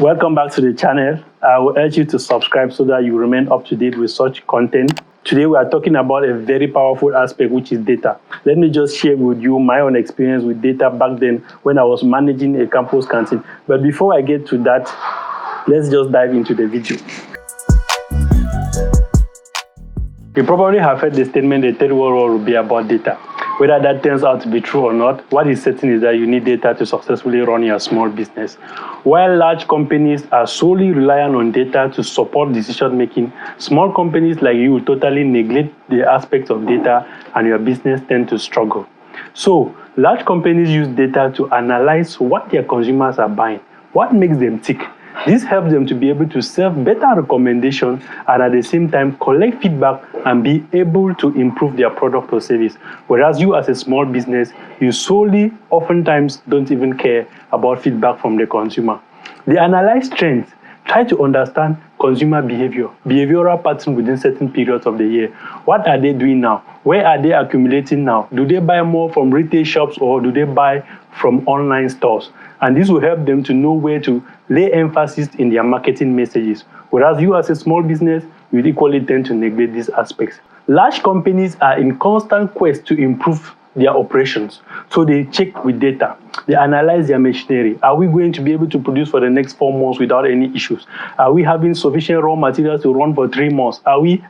Welcome back to the channel. I will urge you to subscribe so that you remain up to date with such content. Today we are talking about a very powerful aspect, which is data. Let me just share with you my own experience with data back then when I was managing a campus canteen. But before I get to that, let's just dive into the video. You probably have heard the statement, the third world war will be about data. Whether that turns out to be true or not, what is certain is that you need data to successfully run your small business. While large companies are solely reliant on data to support decision making, small companies like you totally neglect the aspects of data and your business tend to struggle. So, large companies use data to analyze what their consumers are buying, what makes them tick. This helps them to be able to serve better recommendations and at the same time collect feedback and be able to improve their product or service. Whereas you as a small business, you solely oftentimes don't even care about feedback from the consumer. They analyze trends, try to understand consumer behavior, behavioral pattern within certain periods of the year. What are they doing now? Where are they accumulating now? Do they buy more from retail shops or do they buy from online stores? And this will help them to know where to lay emphasis in their marketing messages. Whereas you as a small business, you equally tend to neglect these aspects. Large companies are in constant quest to improve their operations. So they check with data. They analyze their machinery. Are we going to be able to produce for the next 4 months without any issues? Are we having sufficient raw materials to run for 3 months? Are we?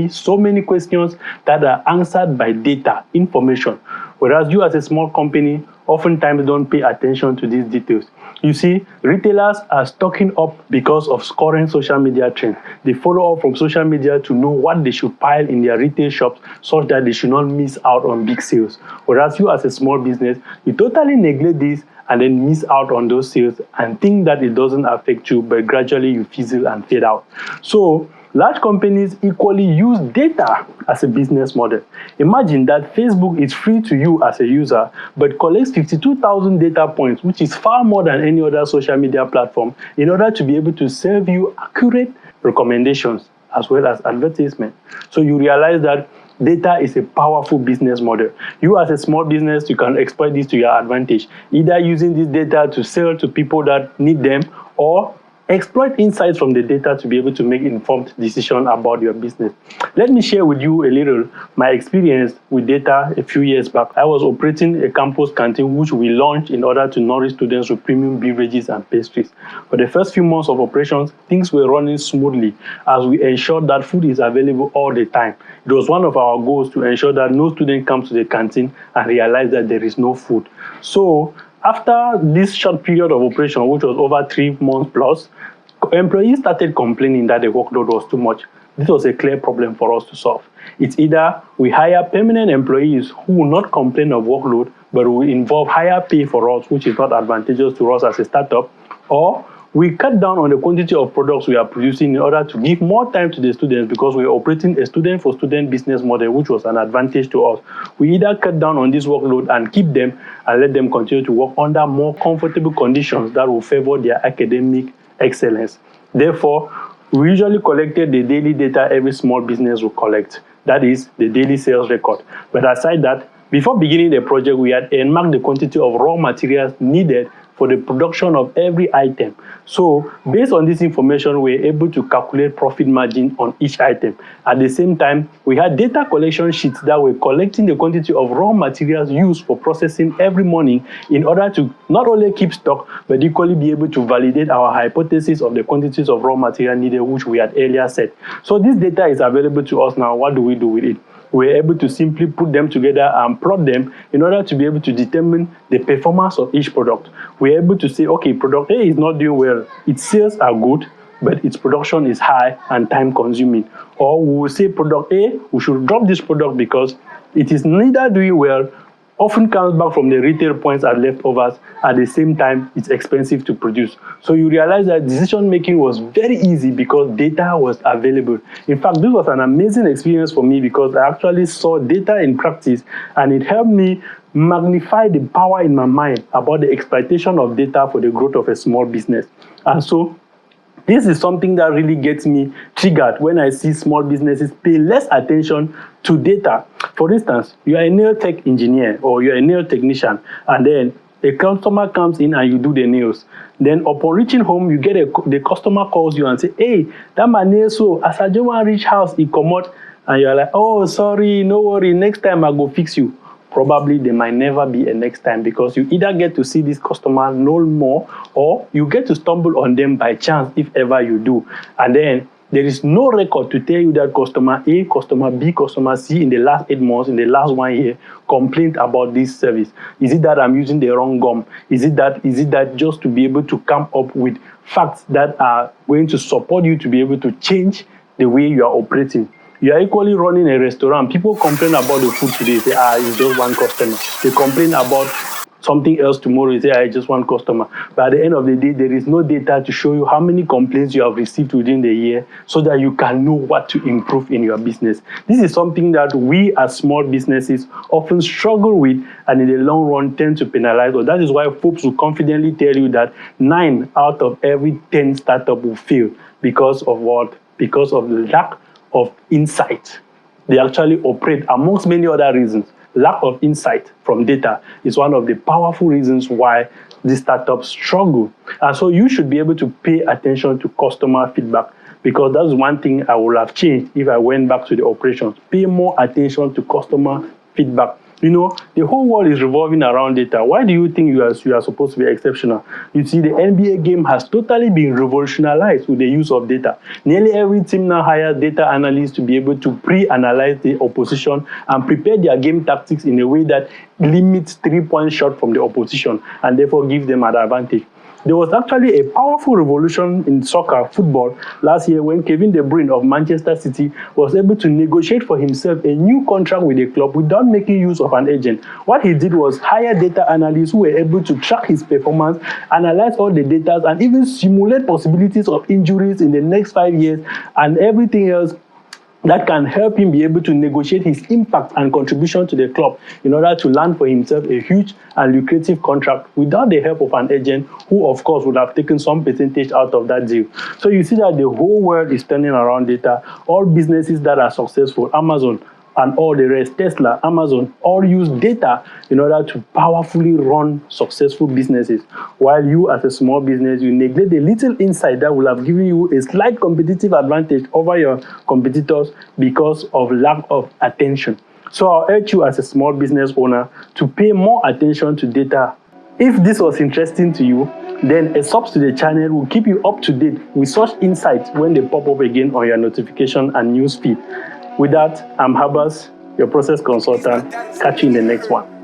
So many questions that are answered by data, information. Whereas you as a small company, oftentimes don't pay attention to these details. You see, retailers are stocking up because of current social media trends. They follow up from social media to know what they should pile in their retail shops such that they should not miss out on big sales. Whereas you as a small business, you totally neglect this and then miss out on those sales and think that it doesn't affect you, but gradually you fizzle and fade out. So, large companies equally use data as a business model. Imagine that Facebook is free to you as a user, but collects 52,000 data points, which is far more than any other social media platform, in order to be able to serve you accurate recommendations as well as advertisement. So you realize that data is a powerful business model. You as a small business, you can exploit this to your advantage, either using this data to sell to people that need them or exploit insights from the data to be able to make informed decisions about your business. Let me share with you a little my experience with data a few years back. I was operating a campus canteen which we launched in order to nourish students with premium beverages and pastries. For the first few months of operations, things were running smoothly as we ensured that food is available all the time. It was one of our goals to ensure that no student comes to the canteen and realize that there is no food. So, after this short period of operation, which was over 3 months plus, employees started complaining that the workload was too much. This was a clear problem for us to solve. It's either we hire permanent employees who will not complain of workload, but will involve higher pay for us, which is not advantageous to us as a startup, or we cut down on the quantity of products we are producing in order to give more time to the students because we are operating a student-for-student business model, which was an advantage to us. We either cut down on this workload and keep them and let them continue to work under more comfortable conditions that will favor their academic excellence. Therefore, we usually collected the daily data every small business will collect. That is the daily sales record. But aside that, before beginning the project, we had earmarked the quantity of raw materials needed for the production of every item. So, based on this information, we were able to calculate profit margin on each item. At the same time, we had data collection sheets that were collecting the quantity of raw materials used for processing every morning in order to not only keep stock, but equally be able to validate our hypothesis of the quantities of raw material needed, which we had earlier said. So, this data is available to us now. What do we do with it? We're able to simply put them together and plot them in order to be able to determine the performance of each product. We're able to say, okay, product A is not doing well. Its sales are good, but its production is high and time consuming. Or we will say product A, we should drop this product because it is neither doing well, often comes back from the retail points as leftovers. At the same time, it's expensive to produce. So you realize that decision making was very easy because data was available. In fact, this was an amazing experience for me because I actually saw data in practice and it helped me magnify the power in my mind about the exploitation of data for the growth of a small business. And so this is something that really gets me triggered when I see small businesses pay less attention to data. For instance, you are a nail tech engineer or you are a nail technician, and then A customer comes in and you do the nails. Then upon reaching home, you get the customer calls you and say, hey, that my nail so as I just want to reach house, he come out, and you're like, oh, sorry, no worry, next time I go fix you. Probably there might never be a next time, because you either get to see this customer no more, or you get to stumble on them by chance if ever you do. And then there is no record to tell you that customer A, customer B, customer C in the last 8 months, in the last 1 year, complained about this service. Is it that I'm using the wrong gum? Is it that just to be able to come up with facts that are going to support you to be able to change the way you are operating? You are equally running a restaurant. People complain about the food today, say, it's just one customer. They complain about something else tomorrow, say, it's just one customer. But at the end of the day, there is no data to show you how many complaints you have received within the year, so that you can know what to improve in your business. This is something that we as small businesses often struggle with, and in the long run tend to penalize us. That is why folks will confidently tell you that 9 out of every 10 startups will fail. Because of what? Because of the lack of insight. They actually operate, amongst many other reasons. Lack of insight from data is one of the powerful reasons why these startups struggle. And so you should be able to pay attention to customer feedback, because that's one thing I would have changed if I went back to the operations. Pay more attention to customer feedback. You know, the whole world is revolving around data. Why do you think you are supposed to be exceptional? You see, the NBA game has totally been revolutionized with the use of data. Nearly every team now hires data analysts to be able to pre-analyze the opposition and prepare their game tactics in a way that limits 3-point shot from the opposition and therefore gives them an advantage. There was actually a powerful revolution in soccer, football, last year when Kevin De Bruyne of Manchester City was able to negotiate for himself a new contract with the club without making use of an agent. What he did was hire data analysts who were able to track his performance, analyze all the data, and even simulate possibilities of injuries in the next 5 years and everything else that can help him be able to negotiate his impact and contribution to the club in order to land for himself a huge and lucrative contract without the help of an agent, who of course would have taken some percentage out of that deal. So you see that the whole world is turning around data. All businesses that are successful, Amazon and all the rest, Tesla, Amazon, all use data in order to powerfully run successful businesses. While you as a small business, you neglect the little insight that will have given you a slight competitive advantage over your competitors because of lack of attention. So I'll urge you as a small business owner to pay more attention to data. If this was interesting to you, then a sub to the channel will keep you up to date with such insights when they pop up again on your notification and news feed. With that, I'm Habas, your process consultant. Catch you in the next one.